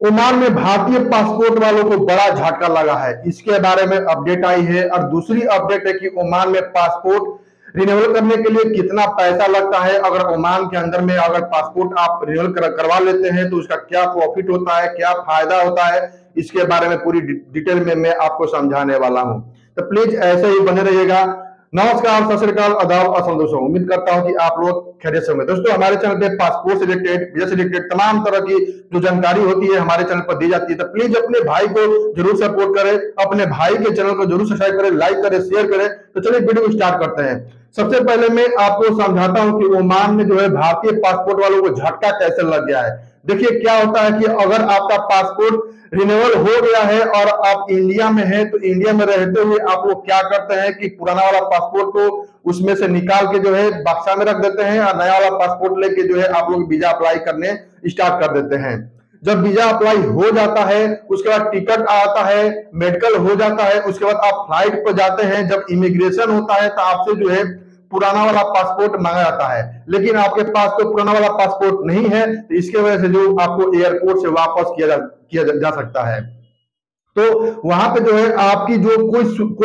Oman में भारतीय passport वालों को बड़ा झटका लगा है। इसके बारे में अपडेट आई है और दूसरी अपडेट है कि ओमान में पासपोर्ट रिन्यूअल करने के लिए कितना पैसा लगता है। अगर ओमान के अंदर में अगर पासपोर्ट आप रिन्यूअल करवा लेते हैं तो उसका क्या प्रॉफिट होता है, क्या फायदा होता है, इसके बारे में पूरी डिटेल में मैं आपको समझाने वाला हूं। तो प्लीज ऐसे ही बने रहिएगा। नमस्कार, सत श्री अकाल, आदाब, असम दोस्तों। उम्मीद करता हूं कि आप लोग खैरियत से होंगे। दोस्तों, हमारे चैनल पे पासपोर्ट से रिलेटेड, वीजा से रिलेटेड तमाम तरह की जो जानकारी होती है हमारे चैनल पर दी जाती है। तो प्लीज अपने भाई को जरूर सपोर्ट करें, अपने भाई के चैनल को जरूर सब्सक्राइब करें, लाइक करें, शेयर करें। तो चलिए वीडियो स्टार्ट करते हैं। सबसे पहले मैं आपको समझाता हूं कि ओमान में जो है भारतीय पासपोर्ट वालों को झटका कैसे लग गया है। देखिए क्या होता है कि अगर आपका पासपोर्ट रिन्यूअल हो गया है और आप इंडिया में हैं, तो इंडिया में रहते हुए आप लोग क्या करते हैं कि पुराना वाला पासपोर्ट को उसमें से निकाल के जो है बक्सा में रख देते हैं और नया वाला पासपोर्ट लेके जो है आप लोग वीजा अप्लाई करने स्टार्ट कर देते हैं। जब वीजा अप्लाई हो जाता है, उसके बाद टिकट आता है, मेडिकल हो जाता है, उसके बाद आप फ्लाइट पर जाते हैं। जब इमिग्रेशन होता है तो आपसे जो है पुराना वाला पासपोर्ट मांगा जाता है, लेकिन आपके पास तो पुराना वाला पासपोर्ट नहीं है, तो इसके वजह से जो आपको एयरपोर्ट से वापस किया जा सकता है। तो वहां पे जो है आपकी जो कोई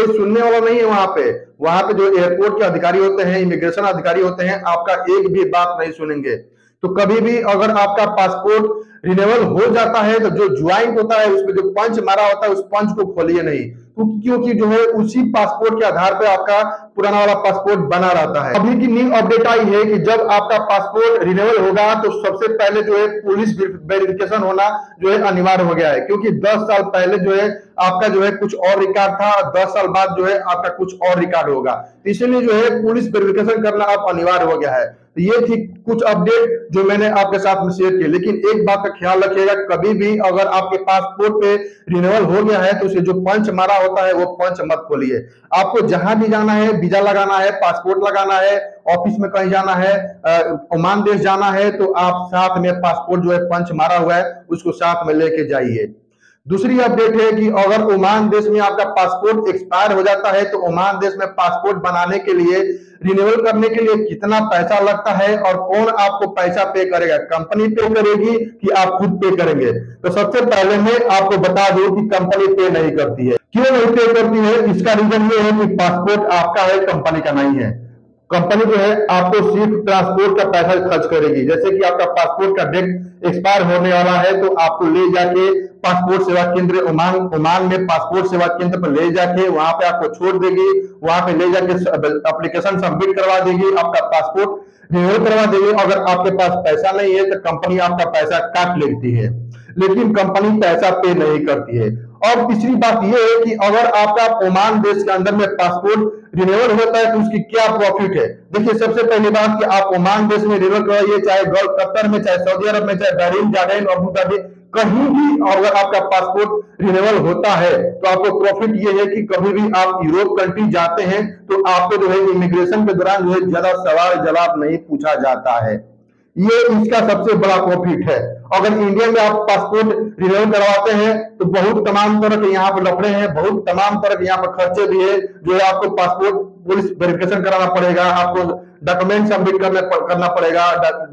सुनने वाला नहीं है। वहां पे जो एयरपोर्ट के अधिकारी होते हैं, इमिग्रेशन अधिकारी होते हैं, आपका एक भी बात नहीं सुनेंगे। तो कभी भी अगर आपका पासपोर्ट रिन्यूअल हो जाता है तो जो ज्वाइंट होता है उसमें जो पंच मारा होता है उस पंच को खोलिए नहीं, क्योंकि जो है उसी पासपोर्ट के आधार पर आपका पुराना वाला पासपोर्ट बना रहता है। अभी की न्यू अपडेट आई है कि जब आपका पासपोर्ट रिन्यूअल होगा तो सबसे पहले जो है पुलिस वेरिफिकेशन होना जो है अनिवार्य हो गया है, क्योंकि 10 साल पहले जो है आपका जो है कुछ और रिकॉर्ड था, 10 साल बाद जो है आपका कुछ और रिकॉर्ड होगा। इसलिए जो है पुलिस वेरिफिकेशन करना अब अनिवार्य हो गया है। तो ये थी कुछ अपडेट जो मैंने आपके साथ में शेयर की। लेकिन एक बात का ख्याल रखिएगा, कभी भी अगर आपके पासपोर्ट पे रिन्यूअल हो गया है तो उसे जो पंच मारा होता है वो पंच मत खोलिए। आपको जहां भी जाना है, वीजा लगाना है, पासपोर्ट लगाना है, ऑफिस में कहीं जाना है, ओमान देश जाना है, तो आप साथ में पासपोर्ट जो है पंच मारा हुआ है उसको साथ में लेके जाइए। दूसरी अपडेट है कि अगर ओमान देश में आपका पासपोर्ट एक्सपायर हो जाता है तो ओमान देश में पासपोर्ट बनाने के लिए, रिन्यूअल करने के लिए कितना पैसा लगता है और कौन आपको पैसा पे करेगा, कंपनी पे करेगी कि आप खुद पे करेंगे। तो सबसे पहले मैं आपको बता दूं कि कंपनी पे नहीं करती है। क्यों नहीं पे करती है? इसका रीजन ये है कि पासपोर्ट आपका है, कंपनी का नहीं है। कंपनी जो है आपको सिर्फ ट्रांसपोर्ट का पैसा खर्च करेगी। जैसे कि आपका पासपोर्ट का डेट एक्सपायर होने वाला है तो आपको ले जाके पासपोर्ट सेवा केंद्र ओमान में पासपोर्ट सेवा केंद्र पर ले जाके वहां पे आपको छोड़ देगी, वहां पे ले जाके एप्लीकेशन सबमिट करवा देगी, आपका पासपोर्ट रिन्यू करवा देगी। अगर आपके पास पैसा नहीं है तो कंपनी आपका पैसा काट लेती है, लेकिन कंपनी पैसा पे नहीं करती है। और तीसरी बात यह है कि अगर आपका ओमान देश के अंदर में पासपोर्ट रिन्यूअल होता है तो उसकी क्या प्रॉफिट है। देखिए, सबसे पहली बात कि आप ओमान देश में रिन्यूअल कराइए, चाहे गल्फ कतर में, चाहे सऊदी अरब में, चाहे बहरीन, जॉर्डन, अबू धाबी, कहीं भी अगर आपका पासपोर्ट रिन्यूअल होता है तो आपको प्रॉफिट ये है कि कभी भी आप यूरोप कंट्री जाते हैं तो आपको जो है इमिग्रेशन के दौरान जो है ज्यादा सवाल जवाब नहीं पूछा जाता है। ये इसका सबसे बड़ा प्रॉफिट है। अगर इंडिया में आप पासपोर्ट रिन्यू करवाते हैं तो बहुत तमाम तरह के यहाँ पर लफड़े हैं, बहुत तमाम तरह के यहाँ पर खर्चे भी है। जो है आपको पासपोर्ट पुलिस वेरिफिकेशन कराना पड़ेगा, आपको डॉक्यूमेंट सबमिट करना पड़ेगा,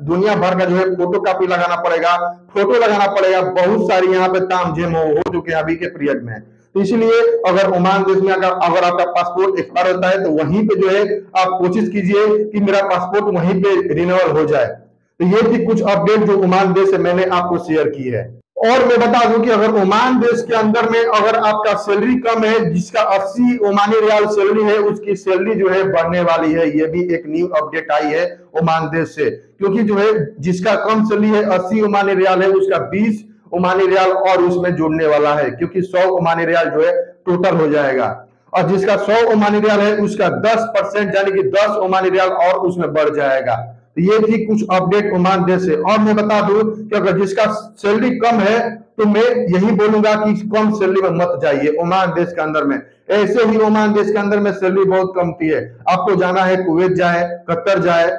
दुनिया भर का जो है फोटो कॉपी लगाना पड़ेगा, फोटो लगाना पड़ेगा, बहुत सारी यहाँ पे तामझाम हो चुके हैं अभी के पीरियड में। तो इसलिए अगर ओमान देश में अगर आपका पासपोर्ट एक्सपायर होता है तो वहीं पे जो है आप कोशिश कीजिए कि मेरा पासपोर्ट वहीं पे रिन्यूअल हो जाए। तो ये थी कुछ अपडेट जो ओमान देश से मैंने आपको शेयर की है। और मैं बता दूं कि अगर ओमान देश के अंदर में अगर आपका सैलरी कम है, जिसका 80 ओमानी रियाल सैलरी है, उसकी सैलरी जो है बढ़ने वाली है। ये भी एक न्यू अपडेट आई है ओमान देश से, क्योंकि जो है जिसका कम सैलरी है 80 ओमानी रियाल है, उसका 20 ओमानी रियाल और उसमें जुड़ने वाला है, क्योंकि 100 ओमानी रियाल जो है टोटल हो जाएगा। और जिसका 100 ओमानी रियाल है उसका 10% यानी कि 10 ओमानी रियाल और उसमें बढ़ जाएगा। ये थी कुछ अपडेट ओमान देश से। और मैं बता दूं कि अगर जिसका सैलरी कम है तो मैं यही बोलूंगा कि कम सैलरी में मत जाइए ओमान देश के अंदर में। ऐसे ही ओमान देश के अंदर में सैलरी बहुत कम है। आपको जाना है कुवैत जाए, कतर जाए,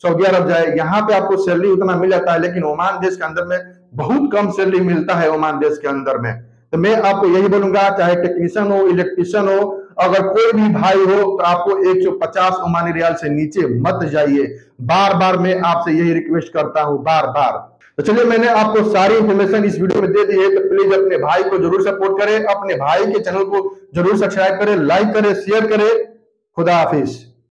सऊदी अरब जाए, यहाँ पे आपको सैलरी उतना मिल जाता है, लेकिन ओमान देश के अंदर में बहुत कम सैलरी मिलता है ओमान देश के अंदर में। तो मैं आपको यही बोलूंगा, चाहे टेक्नीशियन हो, इलेक्ट्रिशियन हो, अगर कोई भी भाई हो तो आपको 150 ओमानी रियाल से नीचे मत जाइए। बार बार मैं आपसे यही रिक्वेस्ट करता हूं, बार बार। तो चलिए, मैंने आपको सारी इंफॉर्मेशन इस वीडियो में दे दी है, तो प्लीज अपने भाई को जरूर सपोर्ट करें, अपने भाई के चैनल को जरूर सब्सक्राइब करें, लाइक करें, शेयर करें। खुदा हाफिज।